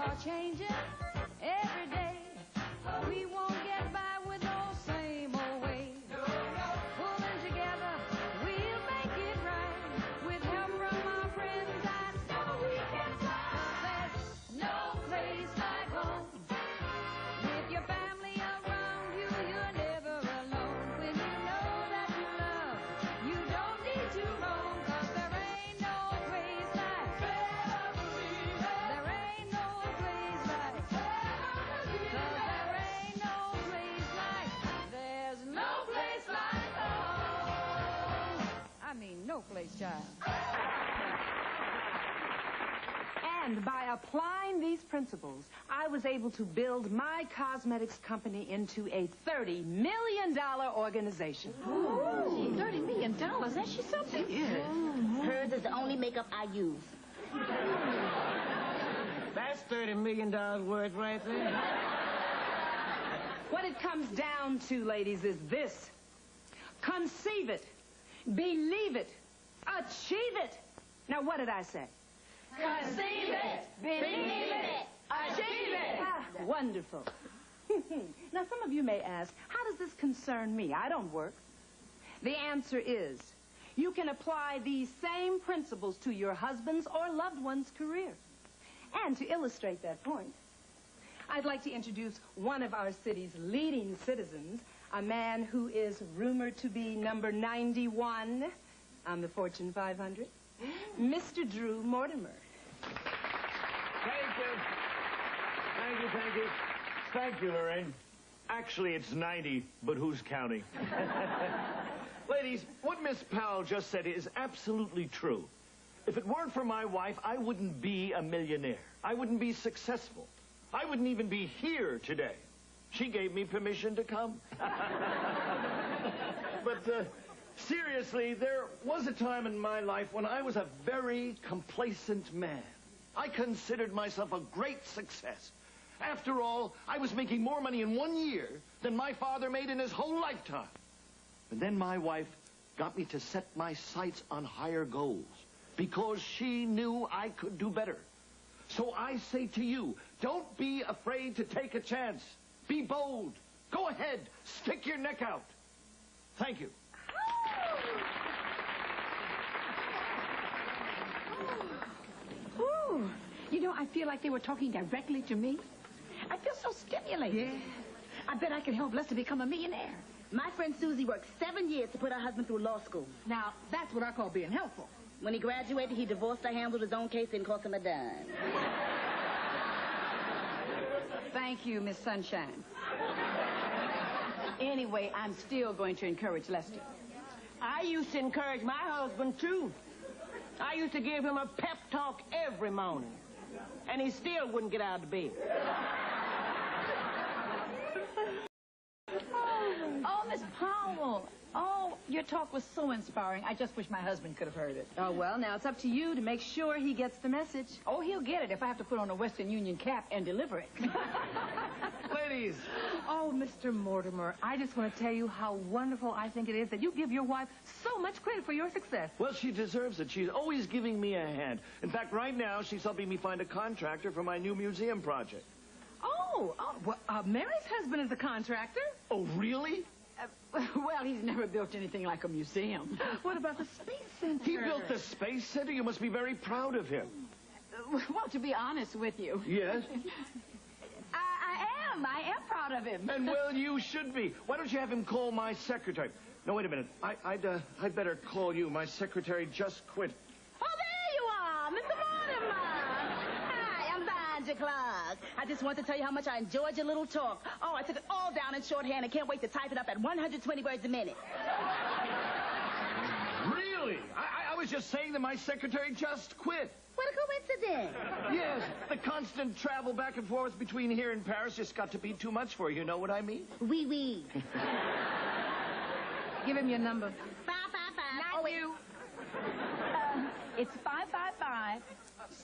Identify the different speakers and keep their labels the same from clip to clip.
Speaker 1: are changing every day. We won't get by with those same old ways. Pulling together, we'll make it right. With help from our friends, I know we can fly. There's no place like home. With your family around you, you're never alone. When you know that you love, you don't need to roam. 'Cause there ain't no place like there ain't no place like 'cause there ain't no place like there's no place like home. I mean, no place, child.
Speaker 2: And by applying these principles, I was able to build my cosmetics company into a $30 million organization.
Speaker 3: Ooh, $30 million? Ain't she something?
Speaker 2: Yeah.
Speaker 4: Hers is the only makeup I use.
Speaker 5: That's $30 million worth right there.
Speaker 2: What it comes down to, ladies, is this. Conceive it, believe it, achieve it. Now, what did I say?
Speaker 1: Conceive it, believe it, achieve it.
Speaker 2: Ah, wonderful. Now, some of you may ask, how does this concern me? I don't work. The answer is, you can apply these same principles to your husband's or loved one's career. And to illustrate that point, I'd like to introduce one of our city's leading citizens, a man who is rumored to be number 91 on the Fortune 500, Mr. Drew Mortimer.
Speaker 6: Thank you. Thank you, thank you. Thank you, Lorraine. Actually, it's 90, but who's counting? Ladies, what Miss Powell just said is absolutely true. If it weren't for my wife, I wouldn't be a millionaire. I wouldn't be successful. I wouldn't even be here today. She gave me permission to come. But seriously, there was a time in my life when I was a very complacent man. I considered myself a great success. After all, I was making more money in 1 year than my father made in his whole lifetime. And then my wife got me to set my sights on higher goals because she knew I could do better. So I say to you, don't be afraid to take a chance. Be bold. Go ahead. Stick your neck out. Thank you.
Speaker 3: Ooh, you know, I feel like they were talking directly to me. I feel so stimulated.
Speaker 4: Yeah.
Speaker 3: I bet I could help Lester become a millionaire.
Speaker 4: My friend Susie worked 7 years to put her husband through law school.
Speaker 3: Now, that's what I call being helpful.
Speaker 4: When he graduated, he divorced her, handled his own case, didn't cost him a dime.
Speaker 3: Thank you, Miss Sunshine. Anyway, I'm still going to encourage Lester.
Speaker 5: I used to encourage my husband, too. I used to give him a pep talk every morning. And he still wouldn't get out of bed.
Speaker 3: Oh, Miss Powell. Oh, your talk was so inspiring. I just wish my husband could have heard it.
Speaker 2: Oh, well, now it's up to you to make sure he gets the message.
Speaker 3: Oh, he'll get it if I have to put on a Western Union cap and deliver it.
Speaker 6: Ladies.
Speaker 2: Oh, Mr. Mortimer, I just want to tell you how wonderful I think it is that you give your wife so much credit for your success.
Speaker 6: Well, she deserves it. She's always giving me a hand. In fact, right now, she's helping me find a contractor for my new museum project.
Speaker 2: Oh, well, Mary's husband is a contractor.
Speaker 6: Oh, really?
Speaker 3: Well, he's never built anything like a museum.
Speaker 2: What about the Space Center?
Speaker 6: He built the Space Center? You must be very proud of him.
Speaker 3: Well, to be honest with you.
Speaker 6: Yes?
Speaker 3: I am proud of him.
Speaker 6: And, well, you should be. Why don't you have him call my secretary? No, wait a minute. I'd better call you. My secretary just quit.
Speaker 4: Oh, there you are, Mr. Mortimer. Hi, I'm Sandra Clark. I just want to tell you how much I enjoyed your little talk. Oh, I took it all down in shorthand and can't wait to type it up at 120 words a minute.
Speaker 6: Really? I was just saying that my secretary just quit.
Speaker 4: What a coincidence.
Speaker 6: Yes, the constant travel back and forth between here and Paris just got to be too much for you. You know what I mean?
Speaker 4: Oui, oui.
Speaker 2: Give him your number.
Speaker 4: 555.
Speaker 3: Not you. It's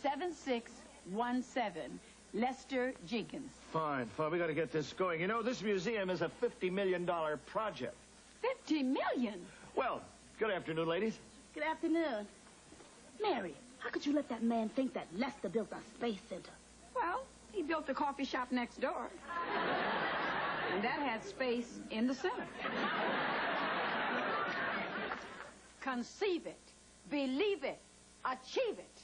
Speaker 3: 555-7617. Lester Jenkins.
Speaker 6: Fine. We got to get this going. You know, this museum is a $50 million project.
Speaker 3: $50 million?
Speaker 6: Well, good afternoon, ladies.
Speaker 4: Good afternoon. Mary, how could you let that man think that Lester built a space center?
Speaker 3: Well, He built the coffee shop next door. And that had space in the center. Conceive it, believe it, achieve it.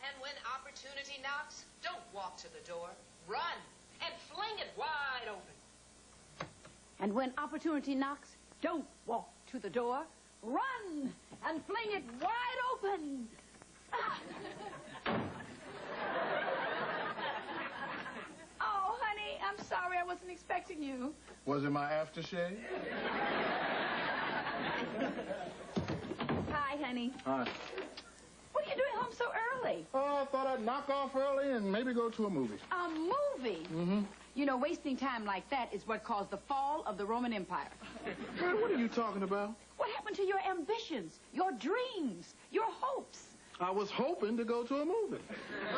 Speaker 7: And when opportunity knocks, don't walk to the door. Run and fling it wide open.
Speaker 3: And when opportunity knocks, don't walk to the door. Run and fling it wide open. Oh, honey, I'm sorry. I wasn't expecting you.
Speaker 8: Was it my aftershave?
Speaker 3: Hi, honey.
Speaker 8: Hi.
Speaker 3: What are you doing home so early?
Speaker 8: Oh, I thought I'd knock off early and maybe go to a movie.
Speaker 3: A movie?
Speaker 8: Mm-hmm.
Speaker 3: You know, wasting time like that is what caused the fall of the Roman Empire.
Speaker 8: Girl, what are you talking about?
Speaker 3: What happened to your ambitions, your dreams, your hopes?
Speaker 8: I was hoping to go to a movie.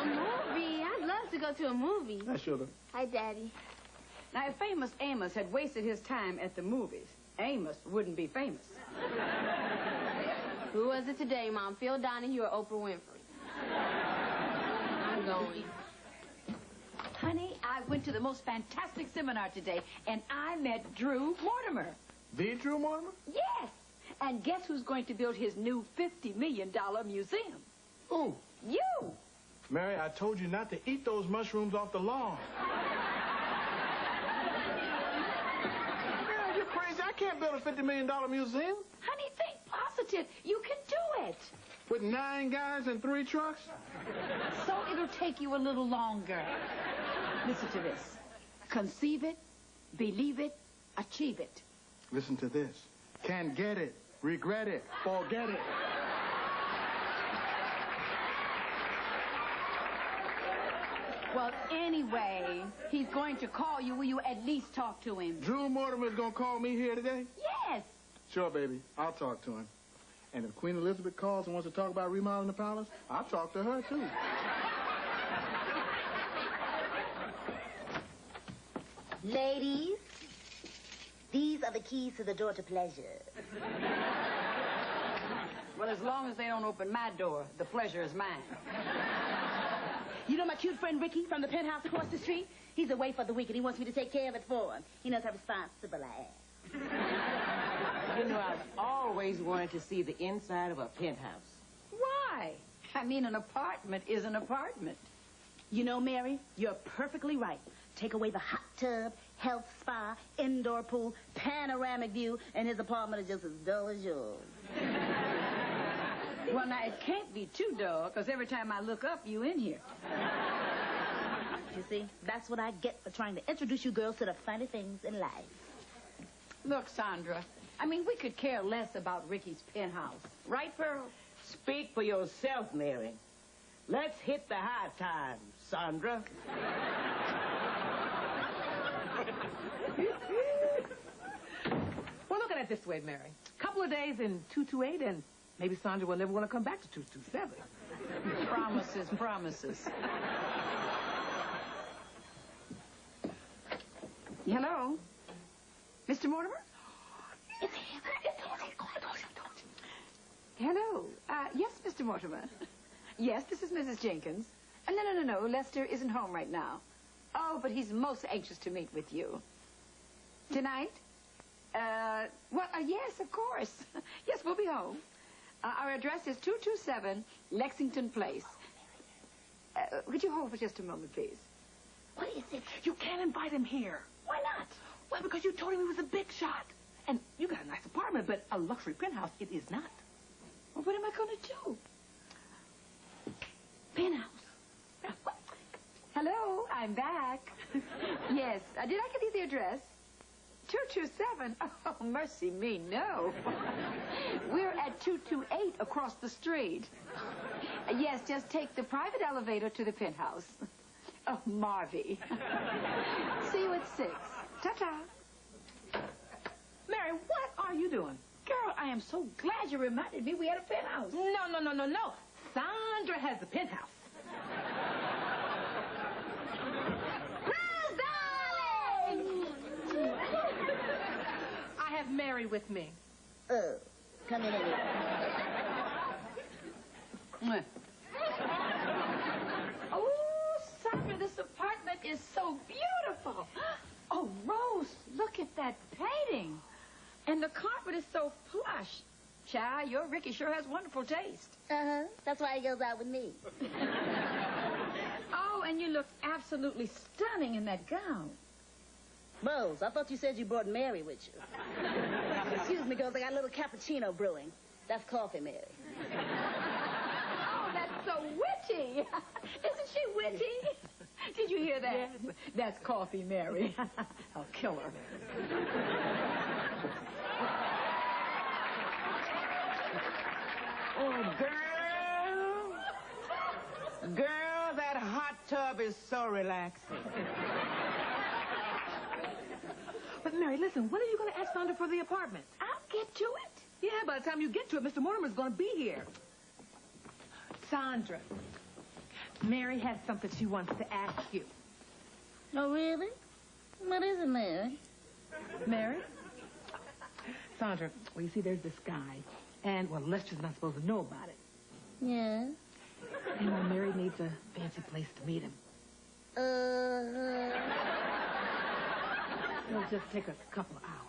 Speaker 9: A movie? I'd love to go to a movie.
Speaker 8: I should have.
Speaker 9: Hi, Daddy.
Speaker 3: Now, if famous Amos had wasted his time at the movies, Amos wouldn't be famous.
Speaker 9: Who was it today, Mom? Phil Donahue or Oprah Winfrey? I'm going.
Speaker 3: Honey, I went to the most fantastic seminar today, and I met Drew Mortimer.
Speaker 8: The Drew Mortimer?
Speaker 3: Yes. And guess who's going to build his new $50 million museum?
Speaker 8: Who?
Speaker 3: You.
Speaker 8: Mary, I told you not to eat those mushrooms off the lawn. Girl, you're crazy. I can't build a $50 million museum.
Speaker 3: Honey, think positive. You can do it.
Speaker 8: With 9 guys and 3 trucks?
Speaker 3: So it'll take you a little longer. Listen to this. Conceive it, believe it, achieve it.
Speaker 8: Listen to this. Can't get it, regret it, forget it.
Speaker 3: Well, anyway, he's going to call you. Will you at least talk to him?
Speaker 8: Drew Mortimer's gonna call me here today?
Speaker 3: Yes.
Speaker 8: Sure, baby. I'll talk to him. And if Queen Elizabeth calls and wants to talk about remodeling the palace, I'll talk to her, too.
Speaker 4: Ladies, these are the keys to the door to pleasure.
Speaker 3: Well, as long as they don't open my door, the pleasure is mine.
Speaker 4: You know my cute friend Ricky from the penthouse across the street? He's away for the week and he wants me to take care of it for him. He knows how responsible I am.
Speaker 5: You know, I've always wanted to see the inside of a penthouse.
Speaker 3: Why? I mean, an apartment is an apartment.
Speaker 4: You know, Mary, you're perfectly right. Take away the hot tub, health spa, indoor pool, panoramic view, and his apartment is just as dull as yours.
Speaker 3: Well, now, it can't be too dull, because every time I look up, you in here.
Speaker 4: You see, that's what I get for trying to introduce you girls to the funny things in life.
Speaker 3: Look, Sandra, I mean, we could care less about Ricky's penthouse. Right, Pearl?
Speaker 5: Speak for yourself, Mary. Let's hit the high times, Sandra. Well, look at it this way, Mary. Couple of days in 228, and maybe Sandra will never want to come back to 227.
Speaker 3: Promises, promises. Hello? Mr. Mortimer? Hello. Yes, Mr. Mortimer. Yes, this is Mrs. Jenkins. No. Lester isn't home right now. Oh, but he's most anxious to meet with you. Tonight? Yes, of course. Yes, we'll be home. Our address is 227 Lexington Place. Could you hold for just a moment, please?
Speaker 5: What is it? You can't invite him here. Why not? Well, because you told him he was a big shot. And you got a nice apartment, but a luxury penthouse, it is not.
Speaker 3: Well, what am I going to do? Penthouse. What? Hello, I'm back. Yes, did I give you the address? 227? Oh, mercy me, no. We're at 228 across the street. Yes, just take the private elevator to the penthouse. Oh, Marvy. See you at 6. Ta-ta.
Speaker 5: Mary, what are you doing?
Speaker 3: Girl, I am so glad you reminded me we had a penthouse.
Speaker 5: No. Sandra has the penthouse.
Speaker 4: Darling!
Speaker 5: I have Mary with me.
Speaker 4: Oh, come in here.
Speaker 3: Oh, Sandra, this is so beautiful. Oh, Rose, look at that painting. And the carpet is so plush. Child, your Ricky sure has wonderful taste.
Speaker 4: Uh-huh. That's why he goes out with me.
Speaker 3: Oh, and you look absolutely stunning in that gown.
Speaker 4: Rose, I thought you said you brought Mary with you. Excuse me, girls, I got a little cappuccino brewing. That's coffee, Mary.
Speaker 3: Oh, that's so witty. Isn't she witty? Did you hear that? Yes. That's coffee, Mary. I'll kill her.
Speaker 5: Oh, girl. Girl, that hot tub is so relaxing.
Speaker 2: But, Mary, listen, when are you going to ask Sandra for the apartment?
Speaker 3: I'll get to it.
Speaker 2: Yeah, by the time you get to it, Mr. Mortimer's going to be here. Sandra, Mary has something she wants to ask you.
Speaker 4: Oh, really? What is it, Mary?
Speaker 2: Mary? Sandra, well, you see, there's this guy. And, well, Lester's not supposed to know about it.
Speaker 4: Yeah?
Speaker 2: And, well, Mary needs a fancy place to meet him. It'll just take a couple of hours.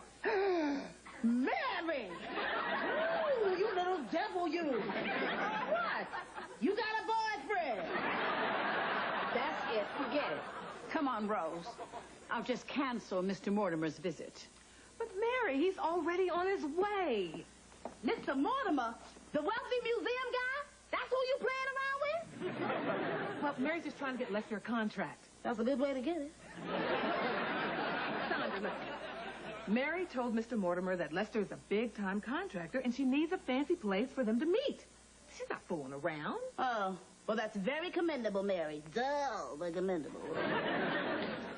Speaker 4: Mary! Ooh, you little devil, you! What? You got a boyfriend?
Speaker 3: That's it. Forget it. Come on, Rose. I'll just cancel Mr. Mortimer's visit.
Speaker 2: But, Mary, he's already on his way.
Speaker 4: Mr. Mortimer, the wealthy museum guy? That's who you playing around with?
Speaker 2: Well, Mary's just trying to get Lester a contract.
Speaker 4: That's a good way to get it.
Speaker 2: Sandra, look. Mary told Mr. Mortimer that Lester is a big-time contractor and she needs a fancy place for them to meet. She's not fooling around.
Speaker 4: Oh, well, that's very commendable, Mary. Dull, but commendable.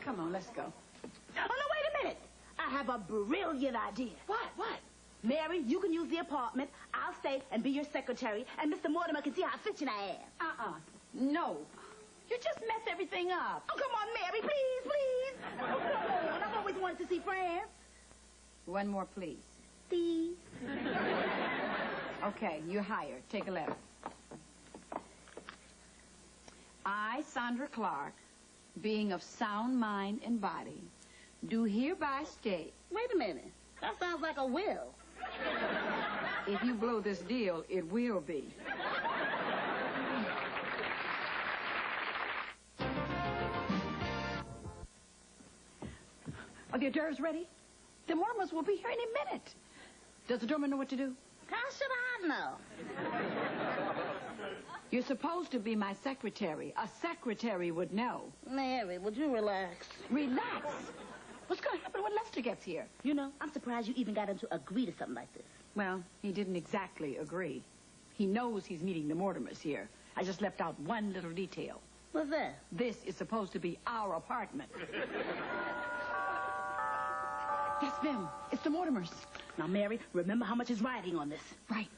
Speaker 3: Come on, let's go.
Speaker 4: Oh, no, wait a minute. I have a brilliant idea.
Speaker 3: What?
Speaker 4: Mary, you can use the apartment. I'll stay and be your secretary, and Mr. Mortimer can see how efficient I am.
Speaker 3: No. You just mess everything up.
Speaker 4: Oh, come on, Mary, please, please. Oh, come on. I've always wanted to see France.
Speaker 3: One more, please.
Speaker 4: Please.
Speaker 3: Okay, you're hired. Take a letter. I, Sandra Clark, being of sound mind and body, do hereby state...
Speaker 4: Wait a minute. That sounds like a will.
Speaker 3: If you blow this deal, it will be. Are the hors d'oeuvres ready? The Mortimers will be here any minute. Does the doorman know what to do?
Speaker 4: How should I know?
Speaker 3: You're supposed to be my secretary. A secretary would know.
Speaker 4: Mary, would you relax?
Speaker 3: Relax. What's going to happen when Lester gets here?
Speaker 4: You know, I'm surprised you even got him to agree to something like this.
Speaker 3: Well, he didn't exactly agree. He knows he's meeting the Mortimers here. I just left out one little detail.
Speaker 4: What's that?
Speaker 3: This is supposed to be our apartment. That's them. It's the Mortimers.
Speaker 4: Now, Mary, remember how much is riding on this.
Speaker 3: Right.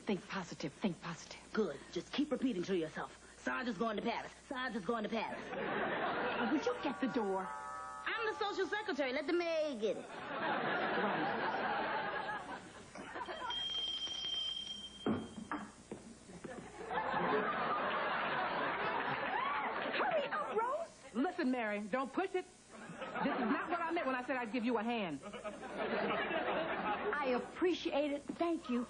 Speaker 3: Think positive. Think positive.
Speaker 4: Good. Just keep repeating to yourself. Sandra's going to Paris. Sandra's going to Paris.
Speaker 3: Would you get the door?
Speaker 4: I'm the social secretary. Let the maid get it.
Speaker 3: Right.
Speaker 2: Hurry up, Rose. Listen, Mary, don't push it. This is not what I meant when I said I'd give you a hand.
Speaker 3: I appreciate it. Thank you.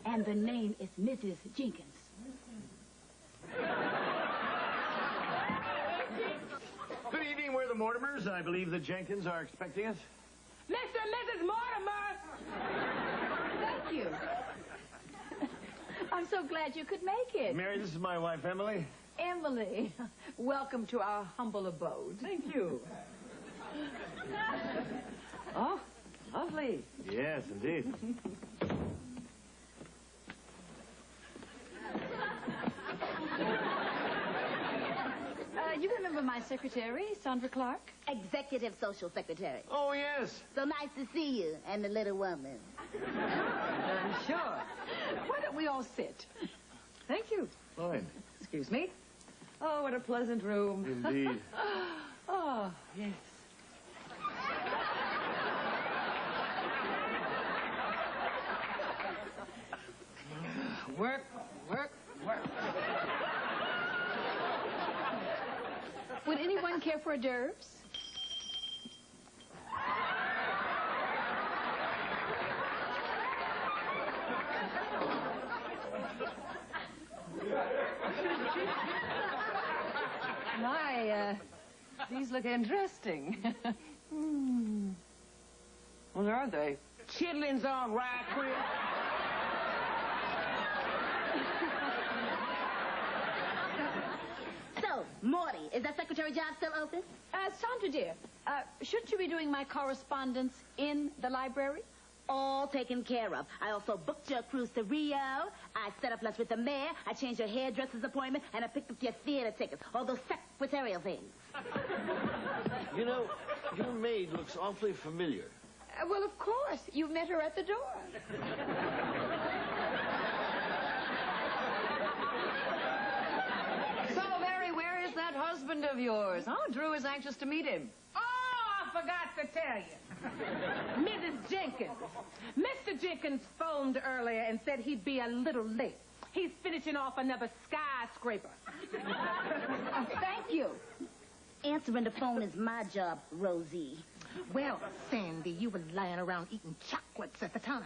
Speaker 3: And the name is Mrs. Jenkins.
Speaker 6: Good evening. We're the Mortimers. I believe the Jenkins are expecting us.
Speaker 2: Mr. and Mrs. Mortimer!
Speaker 3: Thank you. I'm so glad you could make it.
Speaker 6: Mary, this is my wife, Emily.
Speaker 3: Emily, welcome to our humble abode.
Speaker 2: Thank you. Oh, lovely.
Speaker 6: Yes, indeed.
Speaker 3: You remember my secretary, Sandra Clark?
Speaker 4: Executive social secretary.
Speaker 6: Oh, yes.
Speaker 4: So nice to see you and the little woman.
Speaker 3: I'm sure. Why don't we all sit?
Speaker 2: Thank you.
Speaker 6: Fine.
Speaker 2: Excuse me. Oh, what a pleasant room.
Speaker 6: Indeed.
Speaker 2: Oh, yes.
Speaker 5: Work, work, work.
Speaker 3: Would anyone care for a d'oeuvres?
Speaker 5: These look interesting. What are they? Chitlins on rye crib?
Speaker 4: So, Morty, is that secretary job still open?
Speaker 3: Sandra, dear, shouldn't you be doing my correspondence in the library?
Speaker 4: All taken care of. I also booked your cruise to Rio. I set up lunch with the mayor. I changed your hairdresser's appointment, and I picked up your theater tickets. All those secretarial things.
Speaker 6: You know, your maid looks awfully familiar.
Speaker 3: Well, of course. You met her at the door.
Speaker 7: So, Mary, where is that husband of yours? Oh, Drew is anxious to meet him.
Speaker 2: Oh, I forgot to tell you. Mrs. Jenkins. Mr. Jenkins phoned earlier and said he'd be a little late. He's finishing off another skyscraper.
Speaker 3: Thank you.
Speaker 4: Answering the phone is my job, Rosie.
Speaker 10: Well, Sandy, you were lying around eating chocolates at the time.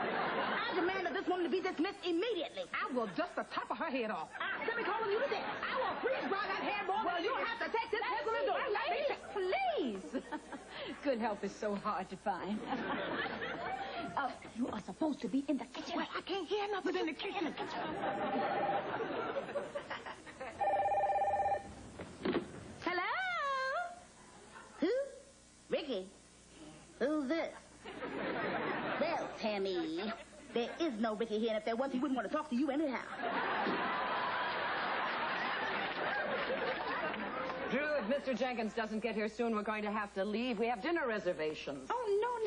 Speaker 4: I demand that this woman to be dismissed immediately.
Speaker 10: I will dust the top of her head off.
Speaker 4: Let me call on you today. I will freeze-dry that hair more. Well, you'll have to take this pencil and do it.
Speaker 3: Please. Good help is so hard to find. You are supposed to be in the kitchen.
Speaker 10: Well, I can't hear nothing in the kitchen.
Speaker 4: Hello? Who? Ricky? Who's this? Well, Tammy, there is no Ricky here, and if there was, he wouldn't want to talk to you anyhow.
Speaker 7: Drew, if Mr. Jenkins doesn't get here soon, we're going to have to leave. We have dinner reservations.
Speaker 3: Oh,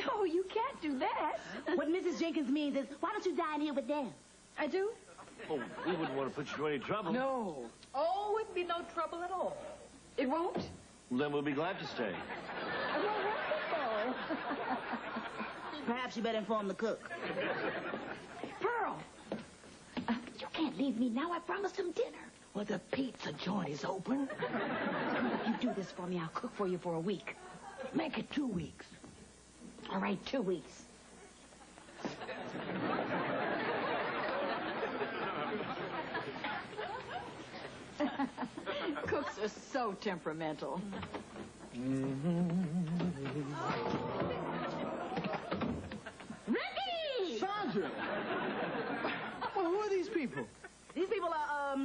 Speaker 3: no, you can't do that.
Speaker 4: What Mrs. Jenkins means is, why don't you dine here with them?
Speaker 3: I do?
Speaker 6: Oh, we wouldn't want to put you to any trouble.
Speaker 7: No.
Speaker 2: Oh, it'd be no trouble at all.
Speaker 3: It won't?
Speaker 6: Then we'll be glad to stay.
Speaker 3: Well, wonderful.
Speaker 4: Perhaps you better inform the cook.
Speaker 3: Pearl, you can't leave me now. I promised him dinner.
Speaker 10: Well, the pizza joint is open.
Speaker 3: If you do this for me, I'll cook for you for a week.
Speaker 10: Make it 2 weeks.
Speaker 3: All right, 2 weeks. Cooks are so temperamental.
Speaker 4: Ricky!
Speaker 8: Sandra! Well, who are these people?
Speaker 4: These people are,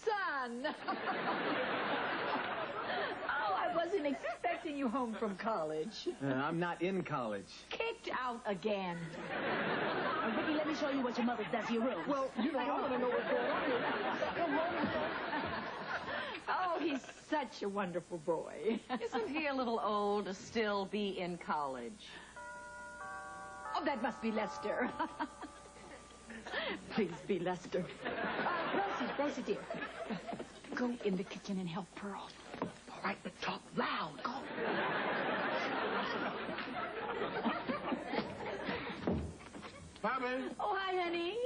Speaker 3: Son! Oh, I wasn't expecting you home from college.
Speaker 11: I'm not in college.
Speaker 3: Kicked out again.
Speaker 4: Ricky, let me show you what your mother does to your room.
Speaker 8: Well, you know, I want to know what's going on here. Come on.
Speaker 3: Oh, he's such a wonderful boy.
Speaker 7: Isn't he a little old to still be in college?
Speaker 3: Oh, that must be Lester. Please be Lester. Rosie, dear. Go in the kitchen and help Pearl.
Speaker 10: All right, but talk loud. Go.
Speaker 8: Hi, baby.
Speaker 3: Oh, hi, honey.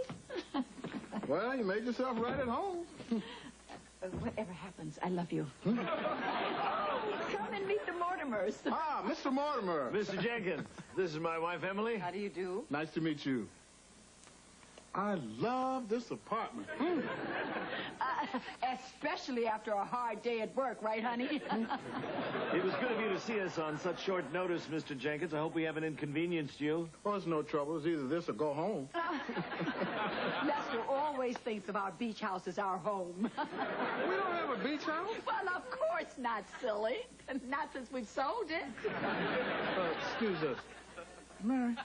Speaker 8: Well, you made yourself right at home.
Speaker 3: Whatever happens, I love you. Come and meet the Mortimers.
Speaker 8: Ah, Mr. Mortimer.
Speaker 6: Mr. Jenkins, this is my wife, Emily.
Speaker 7: How do you do?
Speaker 8: Nice to meet you. I love this apartment.
Speaker 3: Especially after a hard day at work, right, honey?
Speaker 6: It was good of you to see us on such short notice, Mr. Jenkins. I hope we haven't inconvenienced you.
Speaker 8: Oh, it's no trouble. It's either this or go home.
Speaker 3: Lester always thinks of our beach house as our home.
Speaker 8: We don't have a beach house.
Speaker 3: Well, of course not, silly. Not since we've sold it.
Speaker 8: Excuse us. Mary,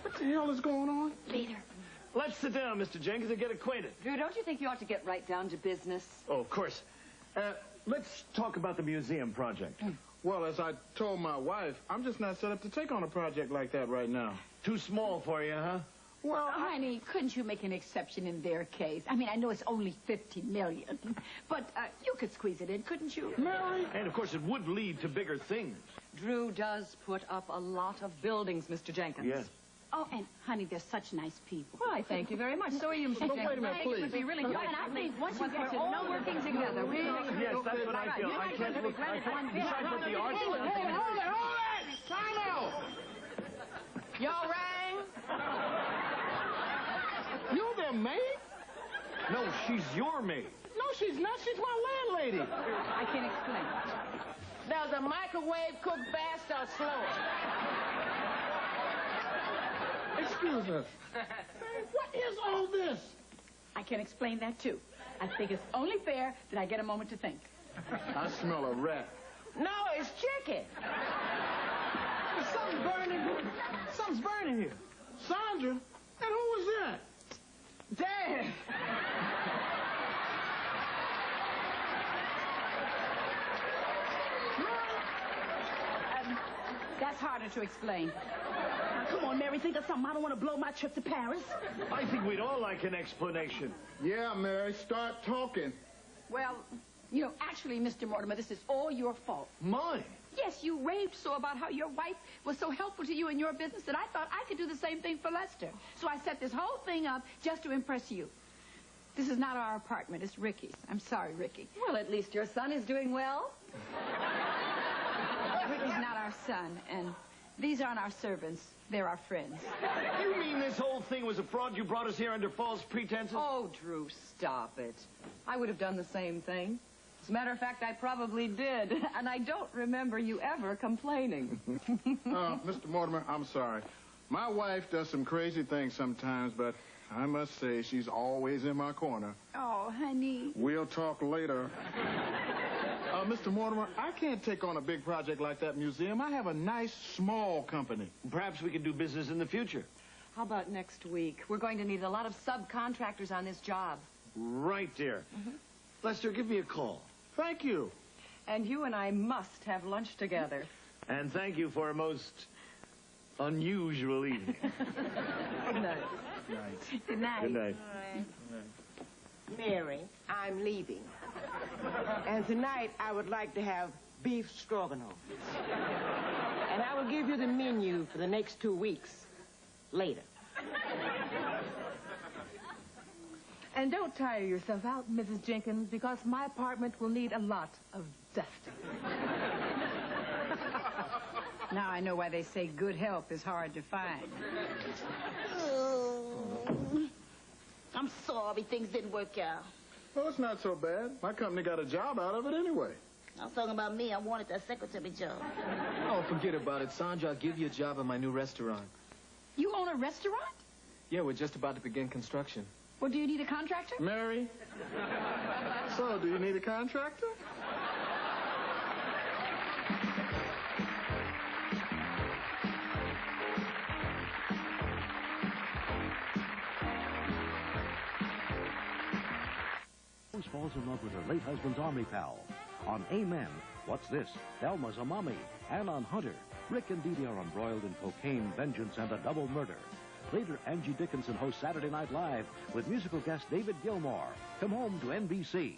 Speaker 8: what the hell is going on?
Speaker 3: Later.
Speaker 6: Let's sit down, Mr. Jenkins, and get acquainted.
Speaker 7: Drew, don't you think you ought to get right down to business?
Speaker 6: Oh, of course. Let's talk about the museum project.
Speaker 8: Well, as I told my wife, I'm just not set up to take on a project like that right now.
Speaker 6: Too small for you, huh?
Speaker 3: Well, honey, couldn't you make an exception in their case? I mean, I know it's only $50 million, but you could squeeze it in, couldn't you?
Speaker 8: Mary?
Speaker 6: And, of course, it would lead to bigger things.
Speaker 7: Drew does put up a lot of buildings, Mr. Jenkins.
Speaker 6: Yes.
Speaker 3: Oh, and, honey, they're such nice people.
Speaker 2: Why, thank you very much. So are you, Mr.
Speaker 8: But wait a minute,
Speaker 2: Jenkins.
Speaker 8: please.
Speaker 2: It would be really
Speaker 3: And
Speaker 2: nice.
Speaker 3: I think once you get to
Speaker 2: We're all
Speaker 3: know
Speaker 2: working together. We
Speaker 6: Yes, that's what I feel. I can't look. I can't decide what the art is.
Speaker 8: Hold it! Time out!
Speaker 5: Y'all rang?
Speaker 8: You their maid?
Speaker 6: No, she's your maid.
Speaker 8: No, she's not. She's my landlady.
Speaker 3: I can explain.
Speaker 5: Does a microwave cook fast or slow?
Speaker 8: Excuse us. What is all this?
Speaker 3: I can explain that, too. I think it's only fair that I get a moment to think.
Speaker 8: I smell a rat.
Speaker 5: No, it's chicken.
Speaker 8: Something's burning here. Something's burning here. Sandra? And who was that?
Speaker 5: Dad.
Speaker 3: That's harder to explain.
Speaker 4: Now, come on, Mary, think of something. I don't want to blow my trip to Paris.
Speaker 6: I think we'd all like an explanation.
Speaker 8: Yeah, Mary, start talking.
Speaker 3: Well, you know, actually, Mr. Mortimer, this is all your fault.
Speaker 6: Mine?
Speaker 3: Yes, you raved so about how your wife was so helpful to you in your business that I thought I could do the same thing for Lester. So I set this whole thing up just to impress you. This is not our apartment. It's Ricky's. I'm sorry, Ricky.
Speaker 2: Well, at least your son is doing well.
Speaker 3: Ricky's not our son, and these aren't our servants. They're our friends.
Speaker 6: You mean this whole thing was a fraud? You brought us here under false pretenses?
Speaker 2: Oh, Drew, stop it. I would have done the same thing. As a matter of fact, I probably did. And I don't remember you ever complaining.
Speaker 8: Mr. Mortimer, I'm sorry. My wife does some crazy things sometimes, but I must say she's always in my corner.
Speaker 3: Oh, honey.
Speaker 8: We'll talk later. Mr. Mortimer, I can't take on a big project like that museum. I have a nice, small company.
Speaker 6: Perhaps we can do business in the future.
Speaker 2: How about next week? We're going to need a lot of subcontractors on this job.
Speaker 6: Right, dear. Lester, give me a call.
Speaker 8: Thank you.
Speaker 2: And you and I must have lunch together.
Speaker 6: And thank you for a most unusual evening.
Speaker 2: Good night.
Speaker 3: Good night.
Speaker 6: Good night.
Speaker 5: Mary, I'm leaving. And tonight, I would like to have beef stroganoff. And I will give you the menu for the next 2 weeks. Later.
Speaker 2: And don't tire yourself out, Mrs. Jenkins, because my apartment will need a lot of dusting.
Speaker 3: Now I know why they say good help is hard to find.
Speaker 4: I'm sorry things didn't work out.
Speaker 8: Well, it's not so bad. My company got a job out of it anyway.
Speaker 4: I was talking about me. I wanted that secretary job.
Speaker 11: Oh, forget about it, Sandra. I'll give you a job at my new restaurant.
Speaker 3: You own a restaurant?
Speaker 11: Yeah, we're just about to begin construction.
Speaker 3: Well, do you need a contractor?
Speaker 8: Mary? So, do you need a contractor?
Speaker 12: Falls in love with her late husband's army pal. On Amen, What's This? Thelma's a mummy. And on Hunter, Rick and Dee Dee are embroiled in cocaine, vengeance, and a double murder. Later, Angie Dickinson hosts Saturday Night Live with musical guest David Gilmour. Come home to NBC.